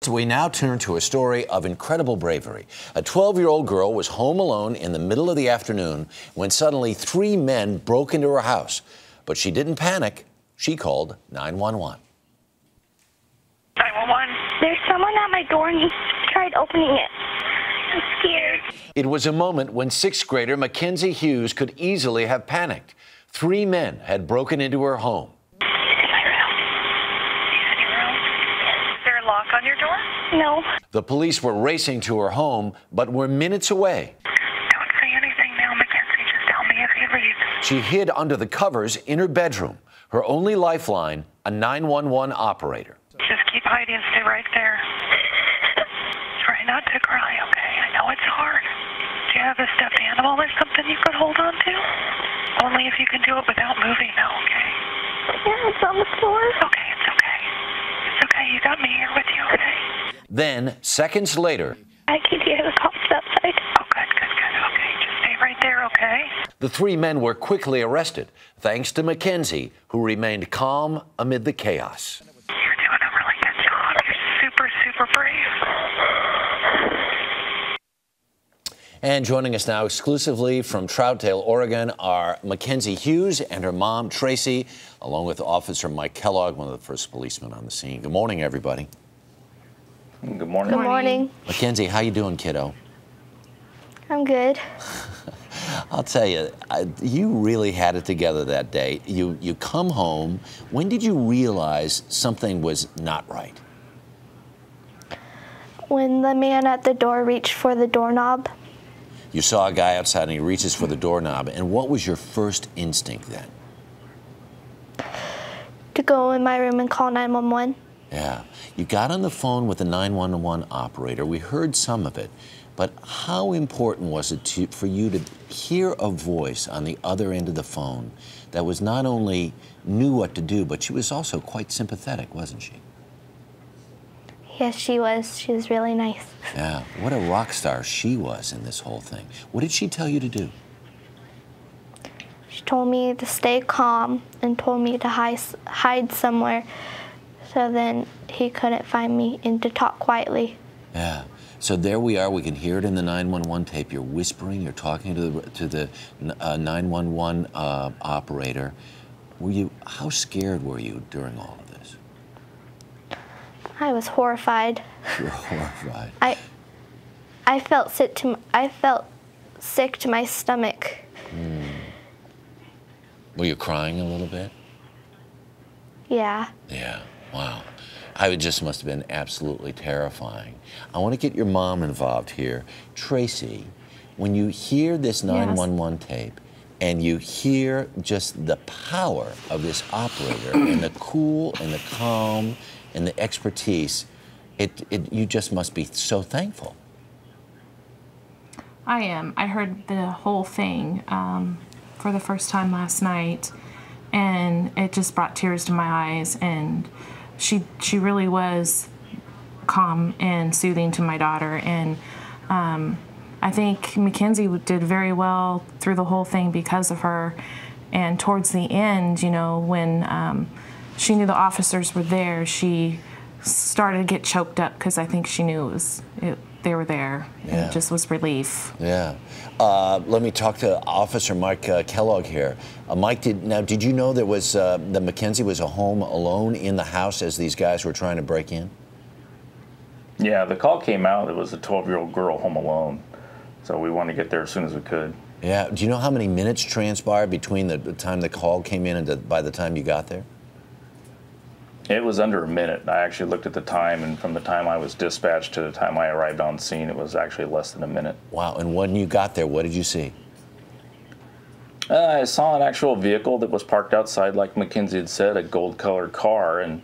Next, we now turn to a story of incredible bravery. A 12-year-old girl was home alone in the middle of the afternoon when suddenly 3 men broke into her house. But she didn't panic. She called 911. 911. There's someone at my door and he tried opening it. I'm scared. It was a moment when 6th grader Mackenzie Hughes could easily have panicked. 3 men had broken into her home. He's in my room. He's in your room? Is there a lock on your door? No. The police were racing to her home, but were minutes away. Don't say anything now, Mackenzie. Just tell me if he leaves. She hid under the covers in her bedroom. Her only lifeline, a 911 operator. Just keep hiding. Stay right there. Try not to cry, okay? I know it's hard. Do you have a stuffed animal or something you could hold on to? Only if you can do it without moving, though, okay? Yeah, it's on the floor. Okay, it's okay. It's okay. You got me here with you, okay? Then, seconds later, I can hear the cops outside. Oh, good. Okay, just stay right there, okay? the 3 men were quickly arrested, thanks to Mackenzie, who remained calm amid the chaos. You're doing a really good job. You're super brave. And joining us now exclusively from Troutdale, Oregon, are Mackenzie Hughes and her mom, Tracey, along with Officer Mike Kellogg, one of the first policemen on the scene. Good morning, everybody. Good morning. Good morning. Mackenzie, how you doing, kiddo? I'm good. I'll tell you, you really had it together that day. You come home. When did you realize something was not right? When the man at the door reached for the doorknob. You saw a guy outside and he reaches for the doorknob. And what was your first instinct then? To go in my room and call 911. Yeah. You got on the phone with the 911 operator. We heard some of it. But how important was it for you to hear a voice on the other end of the phone that was not only knew what to do, but she was also quite sympathetic, wasn't she? Yes, she was. She was really nice. Yeah. What a rock star she was in this whole thing. What did she tell you to do? She told me to stay calm and told me to hide somewhere so then he couldn't find me and to talk quietly. Yeah. So there we are. We can hear it in the 911 tape. You're whispering. You're talking to the 911 operator. How scared were you during all of this? I was horrified. You were horrified. I felt sick to my stomach. Were you crying a little bit? Yeah. Yeah. Wow. It just must have been absolutely terrifying. I want to get your mom involved here. Tracey, when you hear this 911 tape and you hear just the power of this operator and the cool and the calm and the expertise, you just must be so thankful. I am. I heard the whole thing for the first time last night, and it just brought tears to my eyes. And she really was calm and soothing to my daughter. And I think Mackenzie did very well through the whole thing because of her. And towards the end, you know, when she knew the officers were there, she started to get choked up because I think she knew they were there. Yeah. And it just was relief. Yeah. Let me talk to Officer Mike Kellogg here. Mike, did you know there was that Mackenzie was home alone in the house as these guys were trying to break in? Yeah, the call came out. It was a 12-year-old girl home alone. So we wanted to get there as soon as we could. Yeah. Do you know how many minutes transpired between the time the call came in and by the time you got there? It was under a minute. I actually looked at the time, and from the time I was dispatched to the time I arrived on scene, it was actually less than a minute. Wow. And when you got there, what did you see? I saw an actual vehicle that was parked outside, like Mackenzie had said, a gold-colored car. And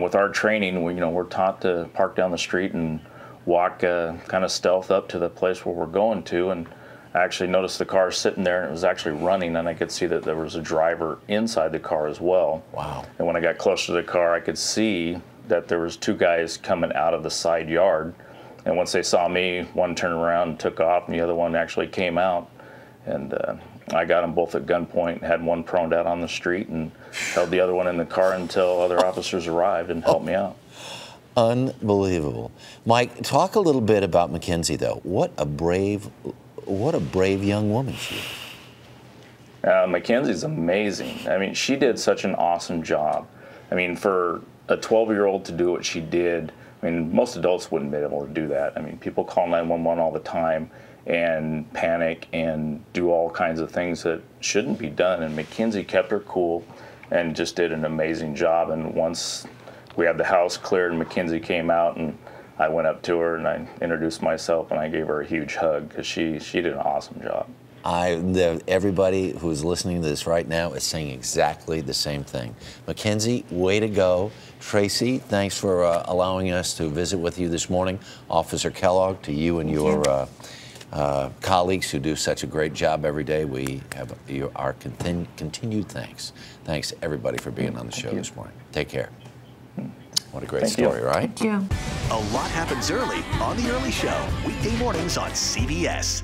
with our training, we're taught to park down the street and walk kind of stealth up to the place where we're going to. And I actually noticed the car sitting there, and it was actually running, and I could see that there was a driver inside the car as well. Wow. And when I got closer to the car, I could see that there was 2 guys coming out of the side yard. And once they saw me, one turned around and took off, and the other one actually came out. And I got them both at gunpoint, had one proned out on the street, and held the other one in the car until other officers arrived and helped me out. Unbelievable. Mike, talk a little bit about Mackenzie, though. What a brave young woman she is. Mackenzie's amazing. I mean, she did such an awesome job. I mean, for a 12-year-old to do what she did, I mean, most adults wouldn't be able to do that. I mean, people call 911 all the time and panic and do all kinds of things that shouldn't be done. And Mackenzie kept her cool and just did an amazing job. And once we had the house cleared, Mackenzie came out, and I went up to her and I introduced myself and I gave her a huge hug because she did an awesome job. Everybody who's listening to this right now is saying exactly the same thing. Mackenzie, way to go. Tracey, thanks for allowing us to visit with you this morning. Officer Kellogg, to you and your colleagues who do such a great job every day, we have our continued thanks. Thanks, everybody, for being on the show this morning. Take care. What a great story, right? Thank you. A lot happens early on The Early Show, weekday mornings on CBS.